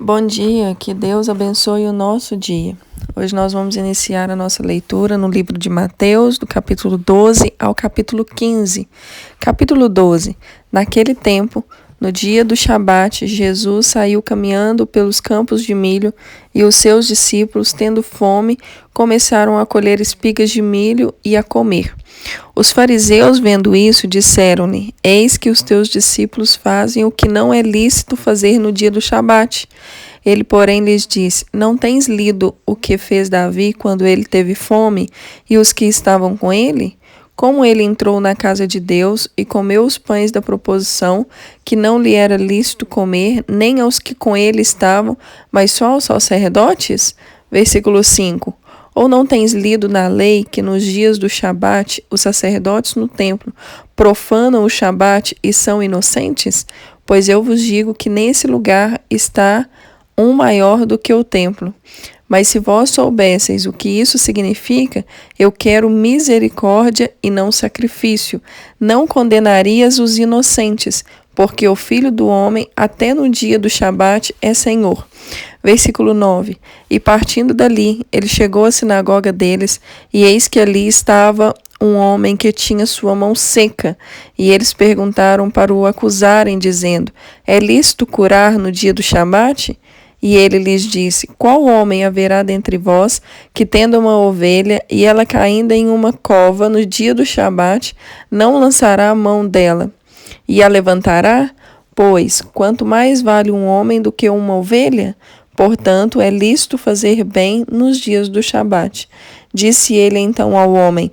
Bom dia, que Deus abençoe o nosso dia. Hoje nós vamos iniciar a nossa leitura no livro de Mateus, do capítulo 12 ao capítulo 15. Capítulo 12. Naquele tempo, no dia do Shabat, Jesus saiu caminhando pelos campos de milho e os seus discípulos, tendo fome, começaram a colher espigas de milho e a comer. Os fariseus, vendo isso, disseram-lhe: Eis que os teus discípulos fazem o que não é lícito fazer no dia do Shabat. Ele, porém, lhes disse: Não tens lido o que fez Davi quando ele teve fome e os que estavam com ele? Como ele entrou na casa de Deus e comeu os pães da proposição, que não lhe era lícito comer, nem aos que com ele estavam, mas só aos sacerdotes? Versículo 5. Ou não tens lido na lei que nos dias do Shabat os sacerdotes no templo profanam o Shabat e são inocentes? Pois eu vos digo que nesse lugar está um maior do que o templo. Mas se vós soubesseis o que isso significa, eu quero misericórdia e não sacrifício. Não condenarias os inocentes, porque o Filho do Homem, até no dia do Shabat, é Senhor. Versículo 9. E partindo dali, ele chegou à sinagoga deles, e eis que ali estava um homem que tinha sua mão seca. E eles perguntaram para o acusarem, dizendo: É lícito curar no dia do Shabat? E ele lhes disse: Qual homem haverá dentre vós que, tendo uma ovelha, e ela caindo em uma cova no dia do Shabat, não lançará a mão dela e a levantará? Pois, quanto mais vale um homem do que uma ovelha? Portanto, é lícito fazer bem nos dias do Shabat. Disse ele então ao homem: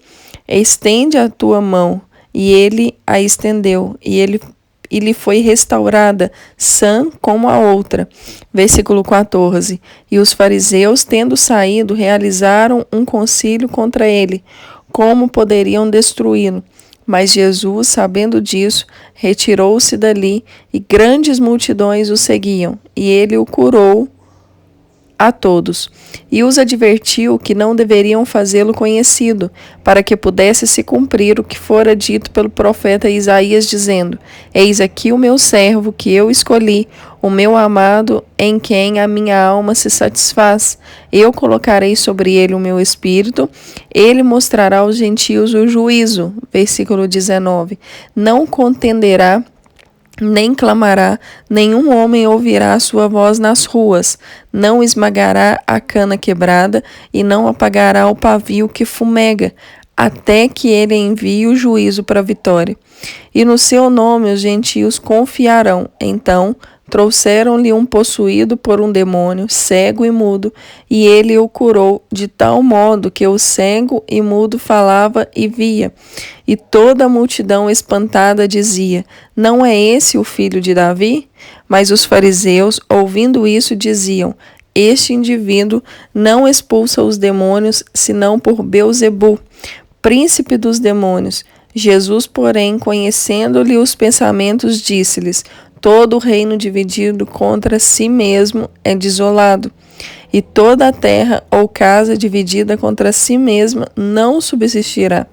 Estende a tua mão. E ele a estendeu, e lhe foi restaurada, sã como a outra. Versículo 14. E os fariseus, tendo saído, realizaram um concílio contra ele, como poderiam destruí-lo. Mas Jesus, sabendo disso, retirou-se dali, e grandes multidões o seguiam, e ele o curou a todos, e os advertiu que não deveriam fazê-lo conhecido, para que pudesse se cumprir o que fora dito pelo profeta Isaías, dizendo: Eis aqui o meu servo que eu escolhi, o meu amado, em quem a minha alma se satisfaz. Eu colocarei sobre ele o meu espírito, ele mostrará aos gentios o juízo. Versículo 19. Não contenderá nem clamará, nenhum homem ouvirá a sua voz nas ruas, não esmagará a cana quebrada e não apagará o pavio que fumega, até que ele envie o juízo para a vitória. E no seu nome os gentios confiarão. Então trouxeram-lhe um possuído por um demônio, cego e mudo, e ele o curou, de tal modo que o cego e mudo falava e via. E toda a multidão espantada dizia: Não é esse o filho de Davi? Mas os fariseus, ouvindo isso, diziam: Este indivíduo não expulsa os demônios, senão por Beelzebu, príncipe dos demônios. Jesus, porém, conhecendo-lhe os pensamentos, disse-lhes: Todo reino dividido contra si mesmo é desolado, e toda a terra ou casa dividida contra si mesma não subsistirá.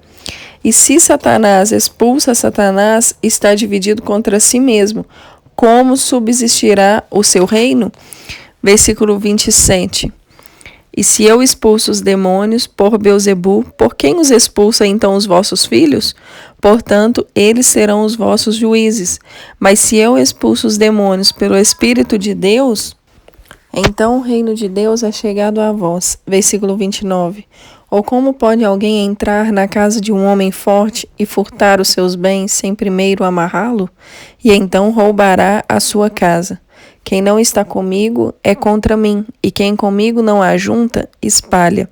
E se Satanás expulsa Satanás, está dividido contra si mesmo. Como subsistirá o seu reino? Versículo 27. E se eu expulso os demônios por Beelzebu, por quem os expulsa então os vossos filhos? Portanto, eles serão os vossos juízes. Mas se eu expulso os demônios pelo Espírito de Deus, então o reino de Deus é chegado a vós. Versículo 29. Ou como pode alguém entrar na casa de um homem forte e furtar os seus bens sem primeiro amarrá-lo? E então roubará a sua casa. Quem não está comigo é contra mim, e quem comigo não ajunta, espalha.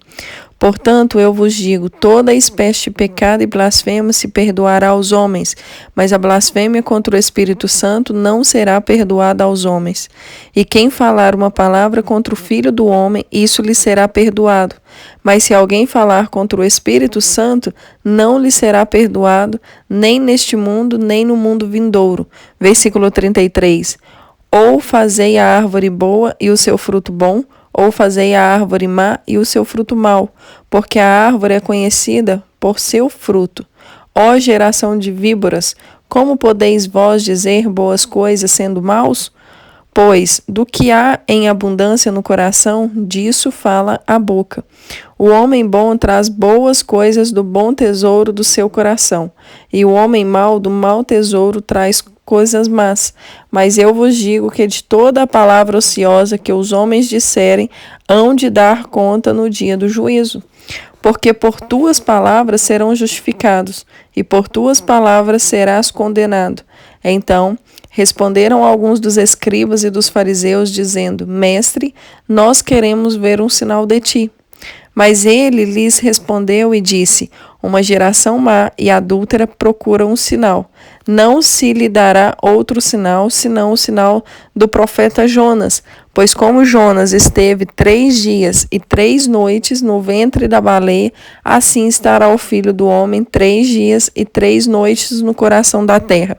Portanto, eu vos digo, toda espécie de pecado e blasfêmia se perdoará aos homens, mas a blasfêmia contra o Espírito Santo não será perdoada aos homens. E quem falar uma palavra contra o Filho do Homem, isso lhe será perdoado. Mas se alguém falar contra o Espírito Santo, não lhe será perdoado, nem neste mundo, nem no mundo vindouro. Versículo 33. Ou fazei a árvore boa e o seu fruto bom, ou fazei a árvore má e o seu fruto mau, porque a árvore é conhecida por seu fruto. Ó geração de víboras, como podeis vós dizer boas coisas sendo maus? Pois do que há em abundância no coração, disso fala a boca. O homem bom traz boas coisas do bom tesouro do seu coração, e o homem mau do mau tesouro traz coisas más. Mas eu vos digo que de toda a palavra ociosa que os homens disserem, hão de dar conta no dia do juízo. Porque por tuas palavras serão justificados, e por tuas palavras serás condenado. Então responderam alguns dos escribas e dos fariseus, dizendo: Mestre, nós queremos ver um sinal de ti. Mas ele lhes respondeu e disse: Uma geração má e adúltera procura um sinal. Não se lhe dará outro sinal, senão o sinal do profeta Jonas. Pois como Jonas esteve 3 dias e 3 noites no ventre da baleia, assim estará o Filho do Homem 3 dias e 3 noites no coração da terra.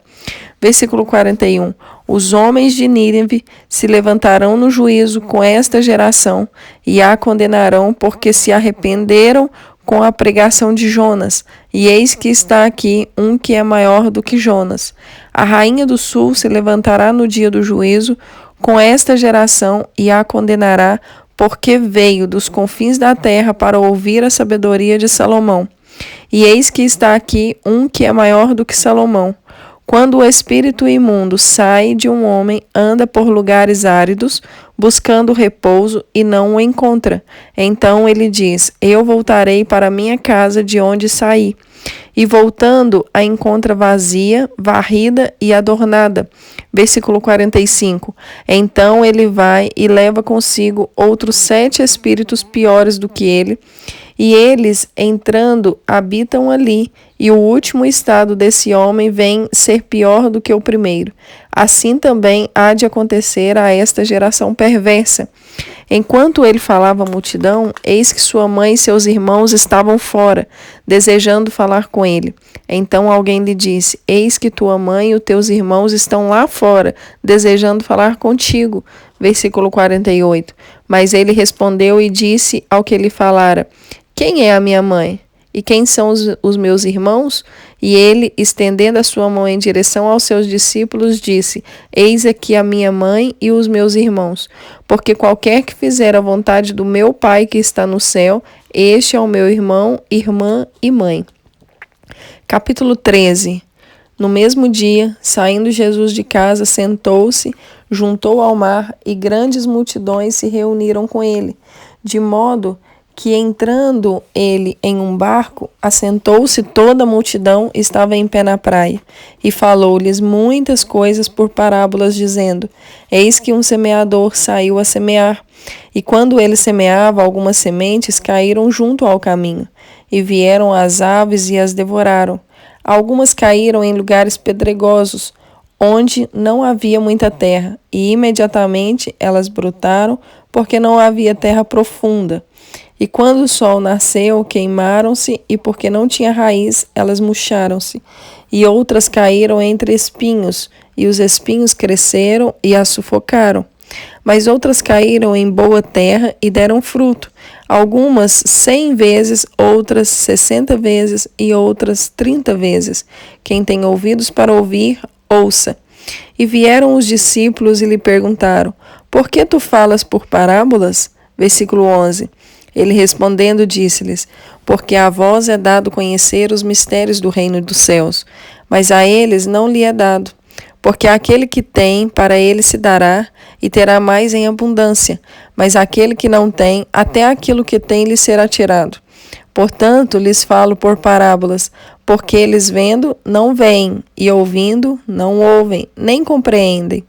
Versículo 41. Os homens de Nínive se levantarão no juízo com esta geração e a condenarão, porque se arrependeram com a pregação de Jonas. E eis que está aqui um que é maior do que Jonas. A rainha do sul se levantará no dia do juízo com esta geração e a condenará, porque veio dos confins da terra para ouvir a sabedoria de Salomão. E eis que está aqui um que é maior do que Salomão. Quando o espírito imundo sai de um homem, anda por lugares áridos, buscando repouso, e não o encontra. Então ele diz: Eu voltarei para minha casa de onde saí. E voltando, a encontra vazia, varrida e adornada. Versículo 45. Então ele vai e leva consigo outros 7 espíritos piores do que ele, e eles, entrando, habitam ali, e o último estado desse homem vem ser pior do que o primeiro. Assim também há de acontecer a esta geração perversa. Enquanto ele falava à multidão, eis que sua mãe e seus irmãos estavam fora, desejando falar com ele. Então alguém lhe disse: Eis que tua mãe e os teus irmãos estão lá fora, desejando falar contigo. Versículo 48. Mas ele respondeu e disse ao que lhe falara: Quem é a minha mãe? E quem são os meus irmãos? E ele, estendendo a sua mão em direção aos seus discípulos, disse: Eis aqui a minha mãe e os meus irmãos. Porque qualquer que fizer a vontade do meu Pai que está no céu, este é o meu irmão, irmã e mãe. Capítulo 13. No mesmo dia, saindo Jesus de casa, sentou-se, juntou ao mar, e grandes multidões se reuniram com ele, de modo que, entrando ele em um barco, assentou-se toda a multidão, estava em pé na praia, e falou-lhes muitas coisas por parábolas, dizendo: Eis que um semeador saiu a semear, e quando ele semeava, algumas sementes caíram junto ao caminho, e vieram as aves e as devoraram. Algumas caíram em lugares pedregosos, onde não havia muita terra, e imediatamente elas brotaram, porque não havia terra profunda. E quando o sol nasceu, queimaram-se, e porque não tinha raiz, elas murcharam-se. E outras caíram entre espinhos, e os espinhos cresceram e as sufocaram. Mas outras caíram em boa terra e deram fruto, algumas 100 vezes, outras 60 vezes e outras 30 vezes. Quem tem ouvidos para ouvir, ouça. E vieram os discípulos e lhe perguntaram: Por que tu falas por parábolas? Versículo 11. Ele respondendo disse-lhes: Porque a vós é dado conhecer os mistérios do reino dos céus, mas a eles não lhe é dado. Porque aquele que tem, para ele se dará, e terá mais em abundância. Mas aquele que não tem, até aquilo que tem lhe será tirado. Portanto, lhes falo por parábolas, porque eles vendo, não veem, e ouvindo, não ouvem, nem compreendem.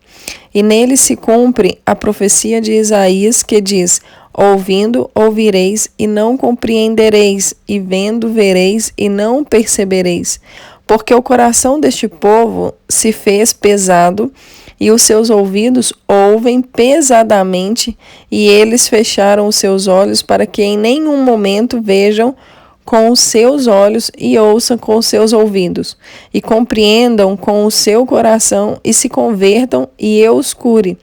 E nele se cumpre a profecia de Isaías, que diz: Ouvindo, ouvireis, e não compreendereis, e vendo, vereis, e não percebereis. Porque o coração deste povo se fez pesado, e os seus ouvidos ouvem pesadamente, e eles fecharam os seus olhos para que em nenhum momento vejam com os seus olhos e ouçam com os seus ouvidos, e compreendam com o seu coração e se convertam e eu os cure.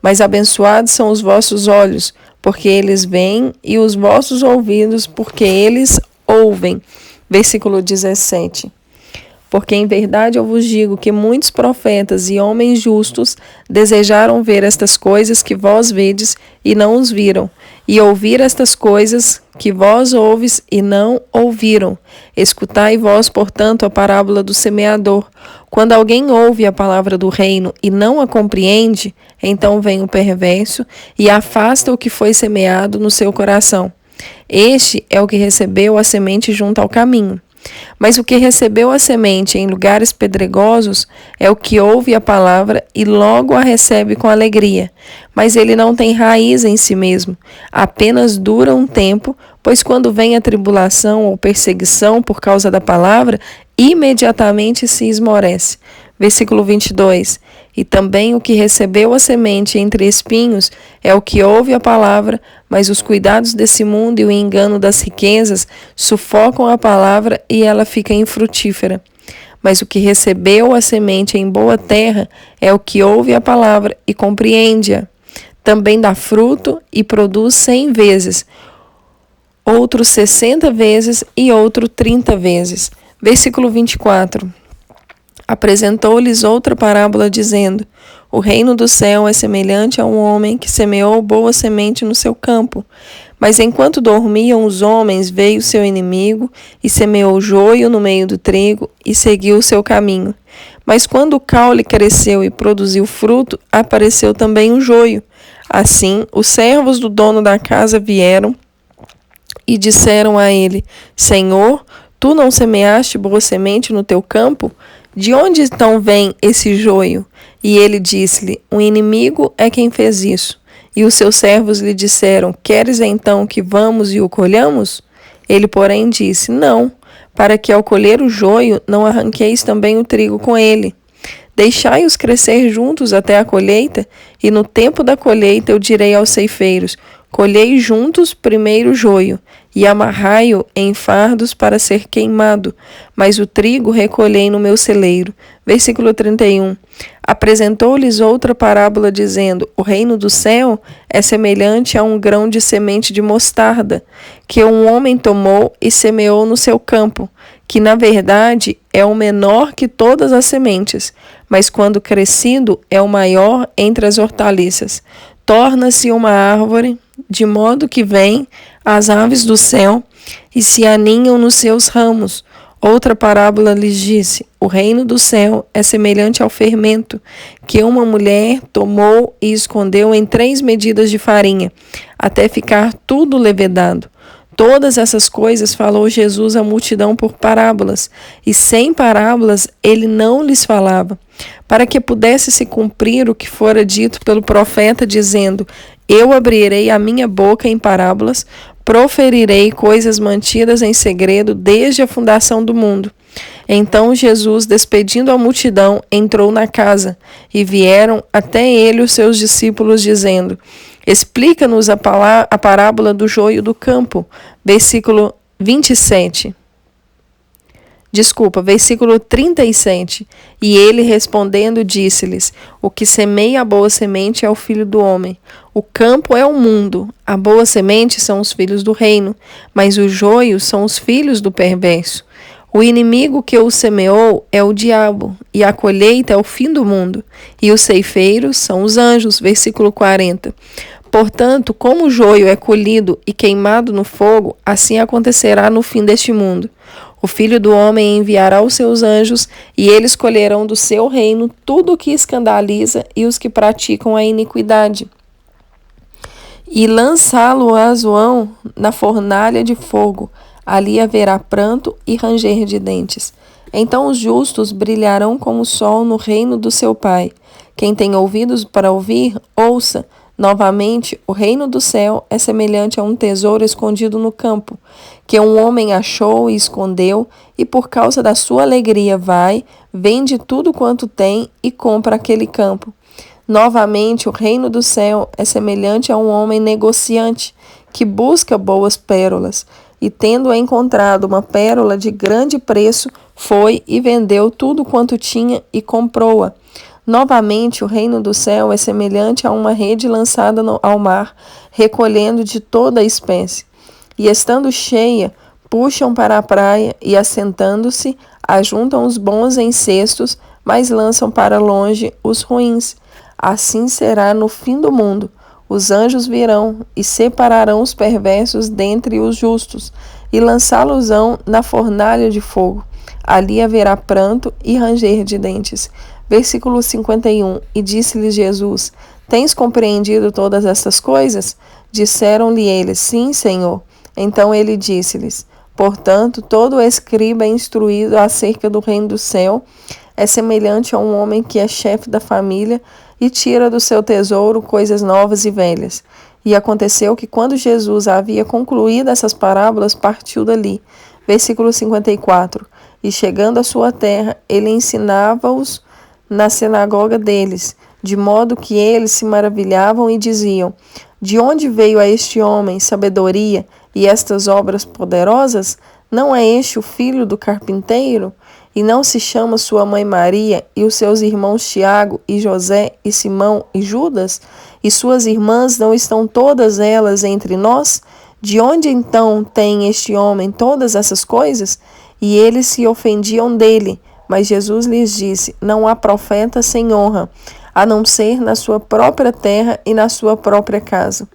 Mas abençoados são os vossos olhos, porque eles veem, e os vossos ouvidos, porque eles ouvem. Versículo 17. Porque em verdade eu vos digo que muitos profetas e homens justos desejaram ver estas coisas que vós vedes e não os viram, e ouvir estas coisas que vós ouves e não ouviram. Escutai vós, portanto, a parábola do semeador. Quando alguém ouve a palavra do reino e não a compreende, então vem o perverso e afasta o que foi semeado no seu coração. Este é o que recebeu a semente junto ao caminho. Mas o que recebeu a semente em lugares pedregosos é o que ouve a palavra e logo a recebe com alegria. Mas ele não tem raiz em si mesmo, apenas dura um tempo, pois quando vem a tribulação ou perseguição por causa da palavra, imediatamente se esmorece. Versículo 22. E também o que recebeu a semente entre espinhos é o que ouve a palavra, mas os cuidados desse mundo e o engano das riquezas sufocam a palavra e ela fica infrutífera. Mas o que recebeu a semente em boa terra é o que ouve a palavra e compreende-a. Também dá fruto e produz 100 vezes, outro 60 vezes e outro 30 vezes. Versículo 24. Apresentou-lhes outra parábola, dizendo: O reino do céu é semelhante a um homem que semeou boa semente no seu campo. Mas enquanto dormiam os homens, veio seu inimigo e semeou joio no meio do trigo e seguiu o seu caminho. Mas quando o caule cresceu e produziu fruto, apareceu também o joio. Assim, os servos do dono da casa vieram e disseram a ele: Senhor, tu não semeaste boa semente no teu campo? De onde então vem esse joio? E ele disse-lhe: O inimigo é quem fez isso. E os seus servos lhe disseram: Queres então que vamos e o colhamos? Ele, porém, disse: Não, para que ao colher o joio não arranqueis também o trigo com ele. Deixai-os crescer juntos até a colheita, e no tempo da colheita eu direi aos ceifeiros: Colhei juntos primeiro o joio, e amarrai-o em fardos para ser queimado, mas o trigo recolhei no meu celeiro. Versículo 31. Apresentou-lhes outra parábola, dizendo: O reino do céu é semelhante a um grão de semente de mostarda, que um homem tomou e semeou no seu campo, que na verdade é o menor que todas as sementes, mas quando crescido é o maior entre as hortaliças. Torna-se uma árvore, de modo que vêm as aves do céu e se aninham nos seus ramos. Outra parábola lhes disse: O reino do céu é semelhante ao fermento, que uma mulher tomou e escondeu em 3 medidas de farinha, até ficar tudo levedado. Todas essas coisas falou Jesus à multidão por parábolas, e sem parábolas ele não lhes falava, para que pudesse se cumprir o que fora dito pelo profeta, dizendo: Eu abrirei a minha boca em parábolas, proferirei coisas mantidas em segredo desde a fundação do mundo. Então Jesus, despedindo a multidão, entrou na casa, e vieram até ele os seus discípulos, dizendo: Explica-nos a parábola do joio do campo. Versículo 37. E ele respondendo disse-lhes: O que semeia a boa semente é o filho do homem. O campo é o mundo. A boa semente são os filhos do reino, mas o joio são os filhos do perverso. O inimigo que o semeou é o diabo, e a colheita é o fim do mundo, e os ceifeiros são os anjos. Versículo 40. Portanto, como o joio é colhido e queimado no fogo, assim acontecerá no fim deste mundo. O Filho do Homem enviará os seus anjos, e eles colherão do seu reino tudo o que escandaliza e os que praticam a iniquidade, e lançá-lo-ão na fornalha de fogo. Ali haverá pranto e ranger de dentes. Então os justos brilharão como o sol no reino do seu Pai. Quem tem ouvidos para ouvir, ouça. Novamente, o reino do céu é semelhante a um tesouro escondido no campo, que um homem achou e escondeu, e por causa da sua alegria vai, vende tudo quanto tem e compra aquele campo. Novamente, o reino do céu é semelhante a um homem negociante, que busca boas pérolas, e tendo encontrado uma pérola de grande preço, foi e vendeu tudo quanto tinha e comprou-a. Novamente, o reino do céu é semelhante a uma rede lançada ao mar, recolhendo de toda a espécie. E estando cheia, puxam para a praia e, assentando-se, ajuntam os bons em cestos, mas lançam para longe os ruins. Assim será no fim do mundo. Os anjos virão e separarão os perversos dentre os justos, e lançá-los-ão na fornalha de fogo. Ali haverá pranto e ranger de dentes. Versículo 51. E disse-lhes Jesus: Tens compreendido todas estas coisas? Disseram-lhe eles: Sim, Senhor. Então ele disse-lhes: Portanto, todo escriba instruído acerca do reino do céu é semelhante a um homem que é chefe da família e tira do seu tesouro coisas novas e velhas. E aconteceu que, quando Jesus havia concluído essas parábolas, partiu dali. Versículo 54. E chegando à sua terra, ele ensinava-os na sinagoga deles, de modo que eles se maravilhavam e diziam: De onde veio a este homem sabedoria e estas obras poderosas? Não é este o filho do carpinteiro? E não se chama sua mãe Maria, e os seus irmãos Tiago, e José, e Simão, e Judas? E suas irmãs não estão todas elas entre nós? De onde então tem este homem todas essas coisas? E eles se ofendiam dele. Mas Jesus lhes disse: Não há profeta sem honra, a não ser na sua própria terra e na sua própria casa.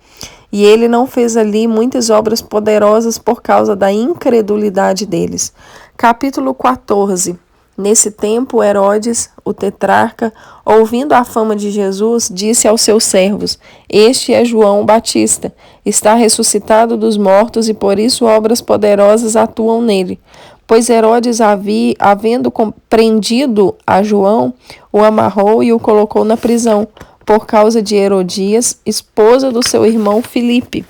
E ele não fez ali muitas obras poderosas por causa da incredulidade deles. Capítulo 14. Nesse tempo, Herodes, o tetrarca, ouvindo a fama de Jesus, disse aos seus servos: Este é João Batista, está ressuscitado dos mortos e por isso obras poderosas atuam nele. Pois Herodes, havendo prendido a João, o amarrou e o colocou na prisão, por causa de Herodias, esposa do seu irmão Filipe.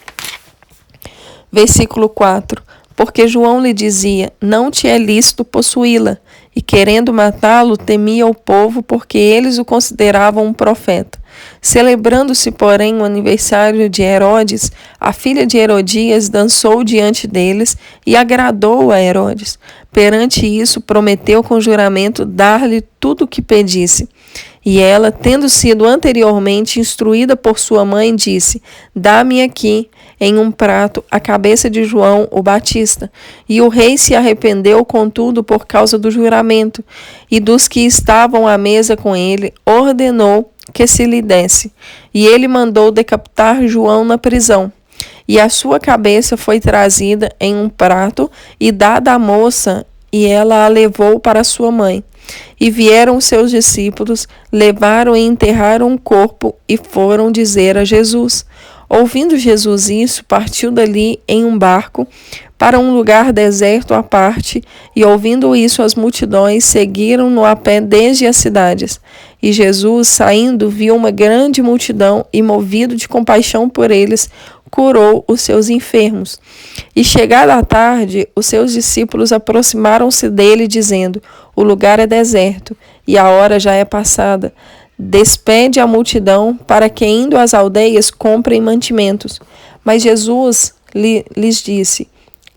Versículo 4. Porque João lhe dizia: Não te é lícito possuí-la. E querendo matá-lo, temia o povo, porque eles o consideravam um profeta. Celebrando-se, porém, o aniversário de Herodes, a filha de Herodias dançou diante deles e agradou a Herodes. Perante isso, prometeu com juramento dar-lhe tudo o que pedisse. E ela, tendo sido anteriormente instruída por sua mãe, disse: Dá-me aqui, em um prato, a cabeça de João o Batista. E o rei se arrependeu, contudo, por causa do juramento, e dos que estavam à mesa com ele, ordenou que se lhe desse. E ele mandou decapitar João na prisão. E a sua cabeça foi trazida em um prato e dada à moça, e ela a levou para sua mãe. E vieram seus discípulos, levaram e enterraram o corpo e foram dizer a Jesus. Ouvindo Jesus isso, partiu dali em um barco para um lugar deserto à parte, e ouvindo isso as multidões seguiram-no a pé desde as cidades. E Jesus, saindo, viu uma grande multidão e, movido de compaixão por eles, curou os seus enfermos. E chegada a tarde, os seus discípulos aproximaram-se dele, dizendo: O lugar é deserto, e a hora já é passada. Despede a multidão, para que, indo às aldeias, comprem mantimentos. Mas Jesus lhes disse: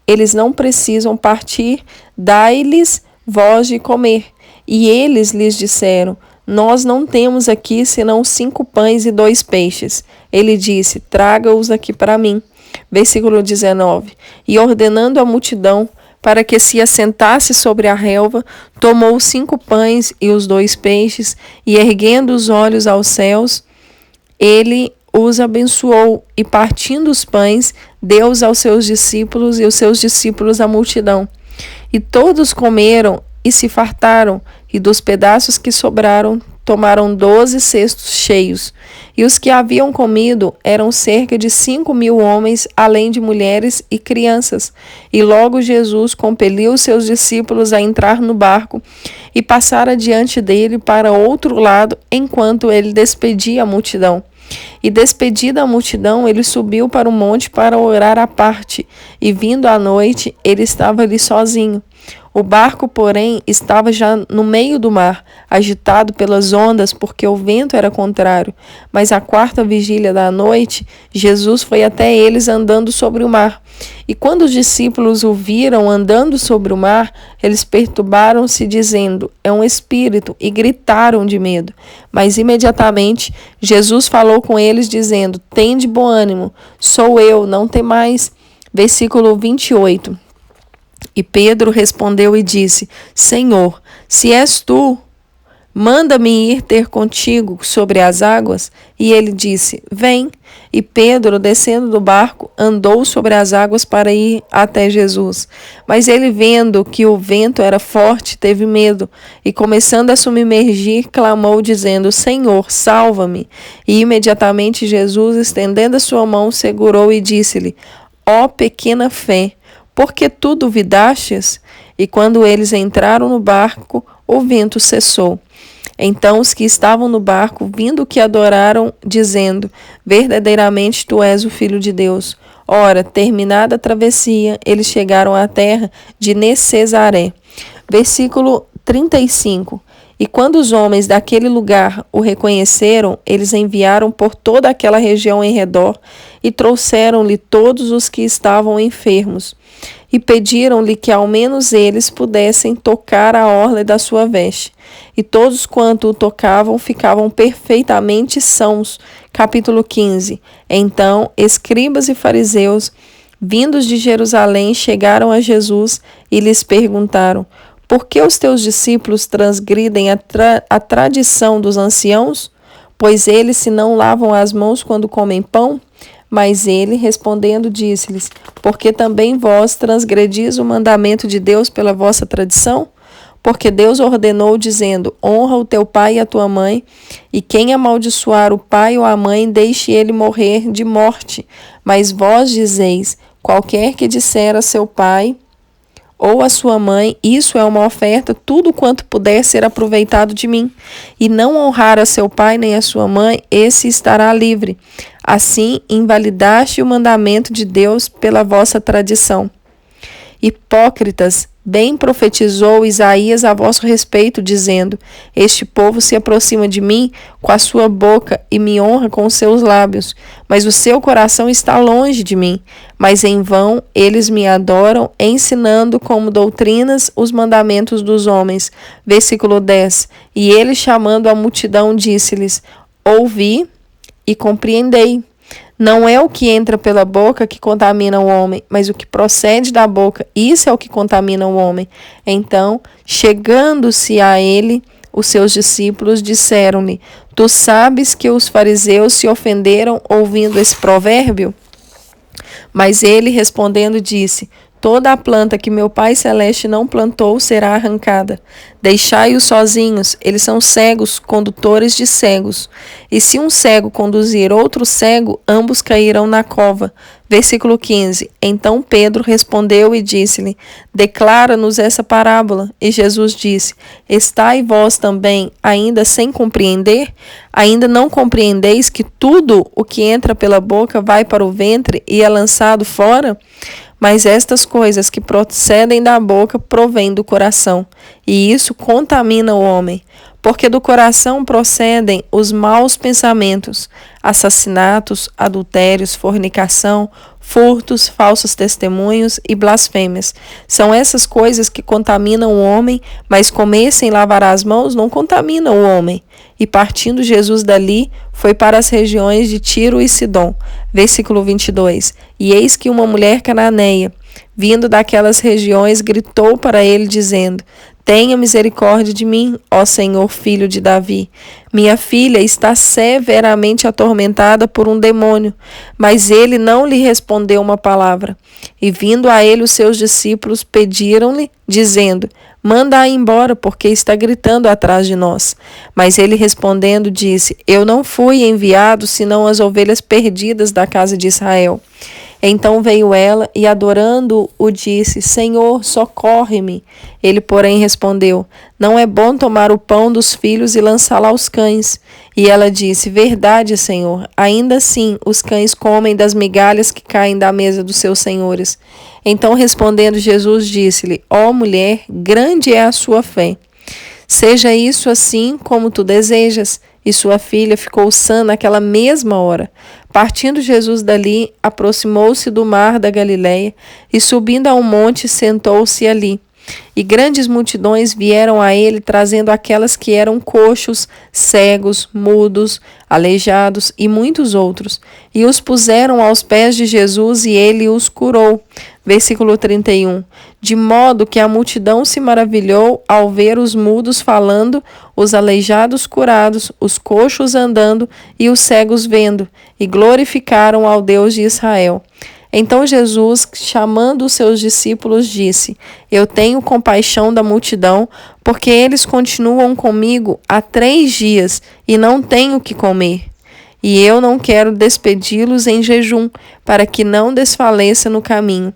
Eles não precisam partir, dai-lhes vós de comer. E eles lhes disseram: Nós não temos aqui senão 5 pães e 2 peixes. Ele disse: Traga-os aqui para mim. Versículo 19. E ordenando a multidão para que se assentasse sobre a relva, tomou os 5 pães e os 2 peixes, e erguendo os olhos aos céus, ele os abençoou, e partindo os pães, deu-os aos seus discípulos, e os seus discípulos à multidão. E todos comeram e se fartaram, e dos pedaços que sobraram, tomaram 12 cestos cheios. E os que haviam comido eram cerca de 5.000 homens, além de mulheres e crianças. E logo Jesus compeliu os seus discípulos a entrar no barco e passar adiante dele para outro lado, enquanto ele despedia a multidão. E despedida a multidão, ele subiu para o monte para orar à parte, e vindo à noite, ele estava ali sozinho. O barco, porém, estava já no meio do mar, agitado pelas ondas, porque o vento era contrário. Mas à 4ª vigília da noite, Jesus foi até eles andando sobre o mar. E quando os discípulos o viram andando sobre o mar, eles perturbaram-se, dizendo: É um espírito, e gritaram de medo. Mas imediatamente Jesus falou com eles, dizendo: Tende bom ânimo, sou eu, não temais. Versículo 28. E Pedro respondeu e disse: Senhor, se és tu, manda-me ir ter contigo sobre as águas. E ele disse: Vem. E Pedro, descendo do barco, andou sobre as águas para ir até Jesus. Mas ele, vendo que o vento era forte, teve medo, e começando a submergir, clamou, dizendo: Senhor, salva-me. E imediatamente Jesus, estendendo a sua mão, segurou e disse-lhe: Ó pequena fé, por que tu duvidastes? E quando eles entraram no barco, o vento cessou. Então os que estavam no barco, vindo que adoraram, dizendo: Verdadeiramente tu és o Filho de Deus. Ora, terminada a travessia, eles chegaram à terra de Necesaré. Versículo 35. E quando os homens daquele lugar o reconheceram, eles enviaram por toda aquela região em redor e trouxeram-lhe todos os que estavam enfermos. E pediram-lhe que ao menos eles pudessem tocar a orla da sua veste. E todos quanto o tocavam ficavam perfeitamente sãos. Capítulo 15. Então, escribas e fariseus, vindos de Jerusalém, chegaram a Jesus e lhes perguntaram: Por que os teus discípulos transgridem a tradição dos anciãos? Pois eles se não lavam as mãos quando comem pão? Mas ele, respondendo, disse-lhes: Porque também vós transgredis o mandamento de Deus pela vossa tradição? Porque Deus ordenou, dizendo: Honra o teu pai e a tua mãe, e quem amaldiçoar o pai ou a mãe, deixe ele morrer de morte. Mas vós dizeis: Qualquer que disser a seu pai ou a sua mãe, isso é uma oferta, tudo quanto puder ser aproveitado de mim, e não honrar a seu pai nem a sua mãe, esse estará livre. Assim, invalidaste o mandamento de Deus pela vossa tradição. Hipócritas, bem profetizou Isaías a vosso respeito, dizendo: Este povo se aproxima de mim com a sua boca e me honra com os seus lábios, mas o seu coração está longe de mim. Mas em vão eles me adoram, ensinando como doutrinas os mandamentos dos homens. Versículo 10. E ele, chamando a multidão, disse-lhes: Ouvi e compreendei. Não é o que entra pela boca que contamina o homem, mas o que procede da boca, isso é o que contamina o homem. Então, chegando-se a ele, os seus discípulos disseram-lhe: Tu sabes que os fariseus se ofenderam ouvindo esse provérbio? Mas ele, respondendo, disse: Toda a planta que meu Pai Celeste não plantou será arrancada. Deixai-os sozinhos, eles são cegos, condutores de cegos. E se um cego conduzir outro cego, ambos cairão na cova. Versículo 15. Então Pedro respondeu e disse-lhe: Declara-nos essa parábola. E Jesus disse: Estai vós também ainda sem compreender? Ainda não compreendeis que tudo o que entra pela boca vai para o ventre e é lançado fora? Mas estas coisas que procedem da boca provêm do coração, e isso contamina o homem. Porque do coração procedem os maus pensamentos, assassinatos, adultérios, fornicação, furtos, falsos testemunhos e blasfêmias. São essas coisas que contaminam o homem, mas comer sem lavar as mãos não contamina o homem. E partindo Jesus dali, foi para as regiões de Tiro e Sidom. Versículo 22. E eis que uma mulher cananeia, vindo daquelas regiões, gritou para ele, dizendo: Tenha misericórdia de mim, ó Senhor, filho de Davi. Minha filha está severamente atormentada por um demônio. Mas ele não lhe respondeu uma palavra. E vindo a ele os seus discípulos, pediram-lhe, dizendo: Manda-a embora, porque está gritando atrás de nós. Mas ele respondendo disse: Eu não fui enviado senão as ovelhas perdidas da casa de Israel. Então veio ela e, adorando-o, disse: Senhor, socorre-me. Ele, porém, respondeu: Não é bom tomar o pão dos filhos e lançá-lo aos cães. E ela disse: Verdade, Senhor. Ainda assim, os cães comem das migalhas que caem da mesa dos seus senhores. Então, respondendo Jesus, disse-lhe: Ó mulher, grande é a sua fé. Seja isso assim como tu desejas. E sua filha ficou sã naquela mesma hora. Partindo Jesus dali, aproximou-se do mar da Galileia e, subindo a um monte, sentou-se ali. E grandes multidões vieram a ele, trazendo aquelas que eram coxos, cegos, mudos, aleijados e muitos outros. E os puseram aos pés de Jesus e ele os curou. Versículo 31. De modo que a multidão se maravilhou ao ver os mudos falando, os aleijados curados, os coxos andando e os cegos vendo, e glorificaram ao Deus de Israel. Então Jesus, chamando os seus discípulos, disse: Eu tenho compaixão da multidão, porque eles continuam comigo há 3 dias e não têm o que comer. E eu não quero despedi-los em jejum, para que não desfaleça no caminho.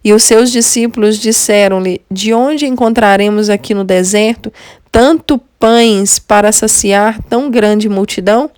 E os seus discípulos disseram-lhe: De onde encontraremos aqui no deserto tanto pães para saciar tão grande multidão?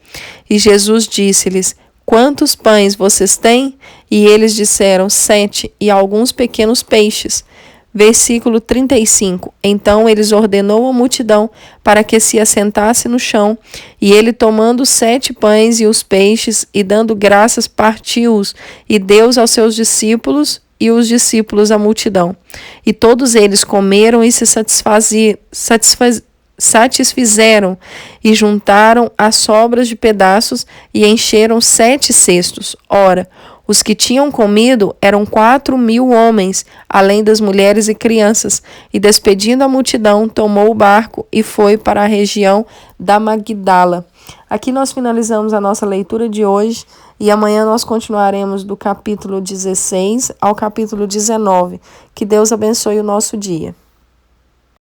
E Jesus disse-lhes: Quantos pães vocês têm? E eles disseram: 7, e alguns pequenos peixes. Versículo 35. Então eles ordenou à multidão para que se assentasse no chão, e ele, tomando 7 pães e os peixes, e dando graças, partiu-os, e deu-os aos seus discípulos, e os discípulos à multidão. E todos eles comeram e se satisfizeram, e juntaram as sobras de pedaços, e encheram 7 cestos. Ora, os que tinham comido eram 4.000 homens, além das mulheres e crianças. E despedindo a multidão, tomou o barco e foi para a região da Magdala. Aqui nós finalizamos a nossa leitura de hoje e amanhã nós continuaremos do capítulo 16 ao capítulo 19. Que Deus abençoe o nosso dia.